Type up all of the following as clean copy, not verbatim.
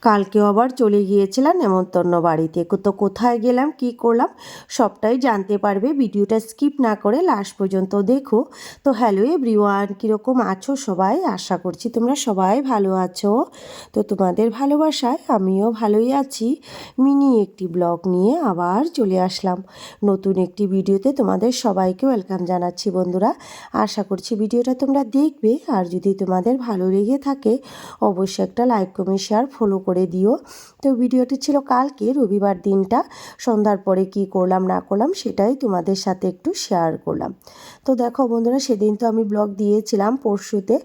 কালকেও আবার চলে গিয়েছিলাম নেমন্তন্ন বাড়িতে। তো কোথায় গেলাম, কি করলাম সবটাই জানতে পারবে। ভিডিওটা স্কিপ না করে লাস্ট পর্যন্ত দেখো। তো হ্যালো এভরিওয়ান, কীরকম আছো সবাই? আশা করছি তোমরা সবাই ভালো আছো। তো তোমাদের ভালোবাসায় আমিও ভালোই আছি। মিনি একটি ব্লগ নিয়ে আবার চলে আসলাম নতুন একটি ভিডিওতে। তোমাদের সবাইকে ওয়েলকাম জানাচ্ছি বন্ধুরা। আশা করছি ভিডিওটা তোমরা দেখবে, আর যদি তোমাদের ভালো লেগে থাকে অবশ্যই একটা লাইক কমেন্ট শেয়ার ফলো করে দিও। তো ভিডিওটি ছিল কালকে রবিবার দিনটা সন্ধ্যার পরে কি করলাম না করলাম সেটাই তোমাদের সাথে একটু শেয়ার করলাম। তো দেখো বন্ধুরা, সেদিন তো আমি ব্লগ দিয়েছিলাম, পরশুতে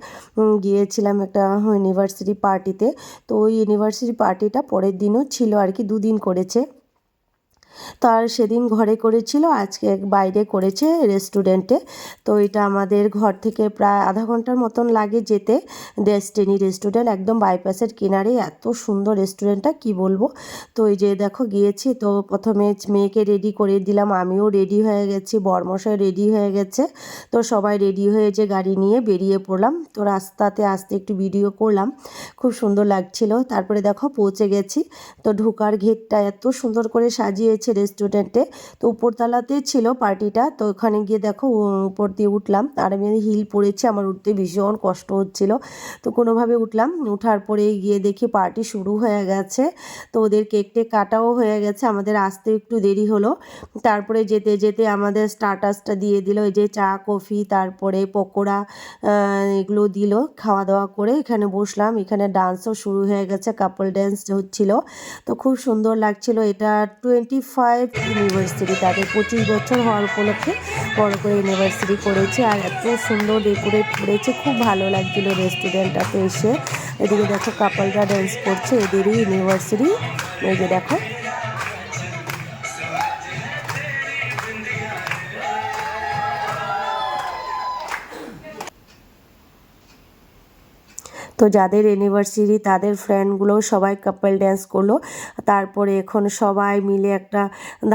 গিয়েছিলাম একটা ইউনিভার্সিটি পার্টিতে। তো ওই ইউনিভার্সিটি পার্টিটা পরের দিনও ছিল আর কি, দুদিন করেছে। তার সেদিন ঘরে করেছিল, আজকে বাইরে করেছে রেস্টুরেন্টে। তো এটা আমাদের ঘর থেকে প্রায় আধা ঘন্টার মতন লাগে যেতে। ডেস্টিনি রেস্টুরেন্ট, একদম বাইপাসের কিনারে। এত সুন্দর রেস্টুরেন্টটা কি বলবো। তো এই যে দেখো গিয়েছি, তো প্রথমে মেয়েকে রেডি করে দিলাম, আমিও রেডি হয়ে গেছি, বরমশাই রেডি হয়ে গেছে। তো সবাই রেডি হয়ে যে গাড়ি নিয়ে বেরিয়ে পড়লাম। তো রাস্তাতে আসতে একটু ভিডিও করলাম, খুব সুন্দর লাগছিল। তারপরে দেখো পৌঁছে গেছি। তো ঢোকার গেটটা এত সুন্দর করে সাজিয়েছে রেস্টুরেন্টে। তো উপরতলাতে ছিল পার্টিটা। তো ওখানে গিয়ে দেখো উপর দিয়ে উঠলাম, আর আমি হিল পরেছি, আমার উঠতে ভীষণ কষ্ট হচ্ছিল। তো কোনোভাবে উঠলাম, উঠার পরে গিয়ে দেখি পার্টি শুরু হয়ে গেছে। তো ওদের কেকটে কাটাও হয়ে গেছে, আমাদের আসতে একটু দেরি হলো। তারপরে যেতে যেতে আমাদের স্টার্টাসটা দিয়ে দিল, এই যে চা কফি, তারপরে পকোড়া, এগুলো দিল। খাওয়া দাওয়া করে এখানে বসলাম। এখানে ডান্সও শুরু হয়ে গেছে, কাপল ড্যান্স হচ্ছিল। তো খুব সুন্দর লাগছিল। এটা 25 ইউনিভার্সিটি, তাদের 25 বছর হওয়ার উপলক্ষে বড় করে ইউনিভার্সিটি করেছে, আর এত সুন্দর ডেকোরেট করেছে, খুব ভালো লাগছিল রেস্টুরেন্টটাতে এসে। এদিকে দেখো কাপলরা ড্যান্স করছে, এদেরই ইউনিভার্সিটি। এই যে দেখো। তো যাদের অ্যানিভার্সারি তাদের ফ্রেন্ডগুলো সবাই কাপল ড্যান্স করলো। তারপরে এখন সবাই মিলে একটা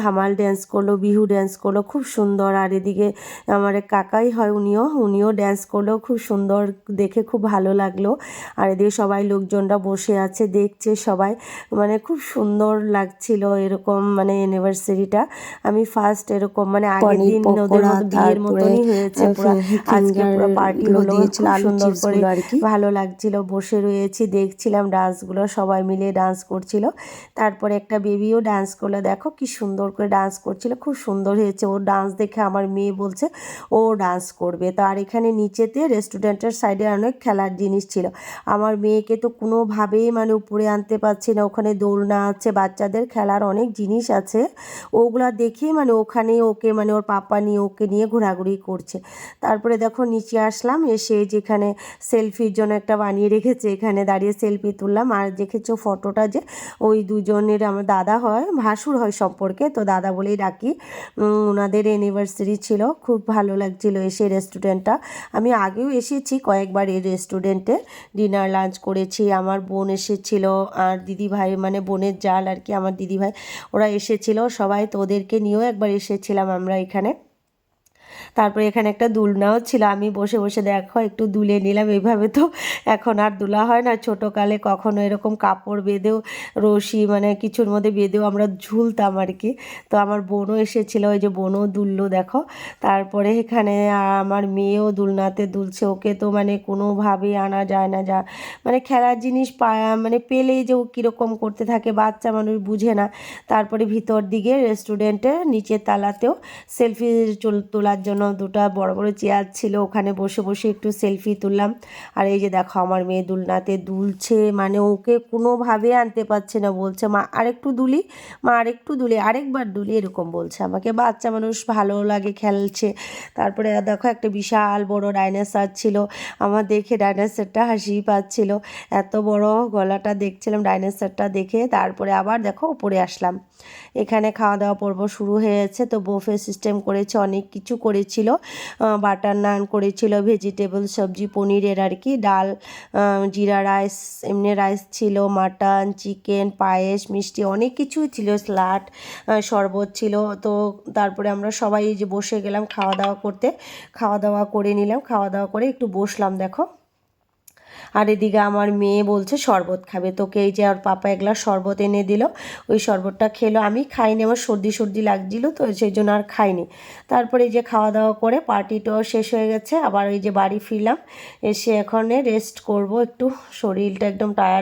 ধামাল ড্যান্স করলো, বিহু ড্যান্স করলো, খুব সুন্দর। আর এদিকে আমার এক কাকাই হয়, উনিও ড্যান্স করলো, খুব সুন্দর দেখে, খুব ভালো লাগলো। আর এদিকে সবাই লোকজনরা বসে আছে, দেখছে সবাই, মানে খুব সুন্দর লাগছিল এরকম, মানে অ্যানিভার্সারিটা। আমি ফার্স্ট এরকম, মানে আগের দিন ওদের মতো বিয়ের মতনই হয়েছে পুরো। আজকে পুরো পার্টি হলো, খুব সুন্দর করে, ভালো লাগছিল। বসে রয়েছি, দেখছিলাম ডান্সগুলো, সবাই মিলে ডান্স করছিল। তারপরে একটা বেবিও ডান্স করলো, দেখো কি সুন্দর করে ডান্স করছিল, খুব সুন্দর হয়েছে। ওর ডান্স দেখে আমার মেয়ে বলছে ও ডান্স করবে। তো আর এখানে নিচেতে রেস্টুরেন্টের সাইডে অনেক খেলার জিনিস ছিল। আমার মেয়েকে তো কোনোভাবেই মানে উপরে আনতে পারছি না। ওখানে দোলনা আছে, বাচ্চাদের খেলার অনেক জিনিস আছে, ওগুলা দেখে মানে ওখানে ওকে, মানে ওর পাপা নিয়ে ওকে নিয়ে ঘোরাঘুরি করছে। তারপরে দেখো নিচে আসলাম, এসে যেখানে সেলফির জন্য একটা বানিয়ে রেখেছে, এখানে দাঁড়িয়ে সেলফি তুললাম। আর দেখেছো ফটোটা, যে ওই দুজনের আমার দাদা হয়, ভাসুর হয় সম্পর্কে, তো দাদা বলেই ডাকি। ওনাদের অ্যানিভার্সারি ছিল, খুব ভালো লাগছিল এসে রেস্টুরেন্টটা। আমি আগেও এসেছি কয়েকবার এই রেস্টুরেন্টে, ডিনার লাঞ্চ করেছি। আমার বোন এসেছিল, আর দিদিভাই, মানে বোনের জাল আর কি, আমার দিদিভাই, ওরা এসেছিল সবাই। তো ওদেরকে নিয়েও একবার এসেছিলাম আমরা এখানে। তারপরে এখানে একটা দুলনাও ছিল, আমি বসে বসে দেখো একটু দুলে নিলাম। এইভাবে তো এখন আর দুলা হয় না, ছোটোকালে কখনো এরকম কাপড় বেঁধেও, রশি মানে কিছুর মধ্যে বেঁধেও আমরা ঝুলতাম আর কি। তো আমার বোনও এসেছিলো, ওই যে বোনও দুললো দেখো। তারপরে এখানে আমার মেয়েও দুলনাতে দুলছে, ওকে তো মানে কোনোভাবেই আনা যায় না, যা মানে খেলার জিনিস মানে পেলেই যে ও কীরকম করতে থাকে, বাচ্চা মানুষ বুঝে না। তারপরে ভিতর দিকে রেস্টুরেন্টের নিচের তালাতেও সেলফি তোলার জন্য দুটো বড় বড় চেয়ার ছিল, ওখানে বসে বসে একটু সেলফি তুললাম। আর এই যে দেখো আমার মেয়ে দুলনাতে দুলছে, মানে ওকে কোনোভাবে আনতে পারছে না, বলছে মা আরেকটু দুলি, মা আরেকটু দুলি, আরেকবার দুলি, এরকম বলছে আমাকে। বাচ্চা মানুষ, ভালো লাগে, খেলছে। তারপরে দেখো একটা বিশাল বড় ডাইনোসর ছিল, আমার দেখে ডাইনোসরটা হাসি পাচ্ছিল, এত বড় গলাটা দেখছিলাম ডাইনোসরটা দেখে। তারপরে আবার দেখো উপরে আসলাম, এখানে খাওয়া দাওয়া পর্ব শুরু হয়েছে। তো বুফে সিস্টেম করেছে, অনেক কিছু করেছিল, বাটার নান করেছিল, ভেজিটেবল সবজি, পনিরের আর কি, ডাল, জিরা রাইস, এমনি রাইস ছিল, মাটন, চিকেন, পায়েস, মিষ্টি, অনেক কিছুই ছিল, স্যালাড, শরবত ছিল। তো তারপরে আমরা সবাই যে বসে গেলাম খাওয়া দাওয়া করতে, খাওয়া দাওয়া করে নিলাম, খাওয়া দাওয়া করে একটু বসলাম দেখো। আর এদিকে আমার মেয়ে বলছে শরবত খাবে, তোকে এই যে আর পাপা এক গ্লাস শরবত এনে দিল, ওই শরবতটা খেলো। আমি খাইনি, আমার সর্দি সর্দি লাগছিল তো সেই জন্য আর খাইনি। তারপরে এই যে খাওয়া দাওয়া করে পার্টিটাও শেষ হয়ে গেছে, আবার ওই যে বাড়ি ফিরলাম, এসে এখন রেস্ট করব একটু, শরীরটা একদম টায়ার্ড।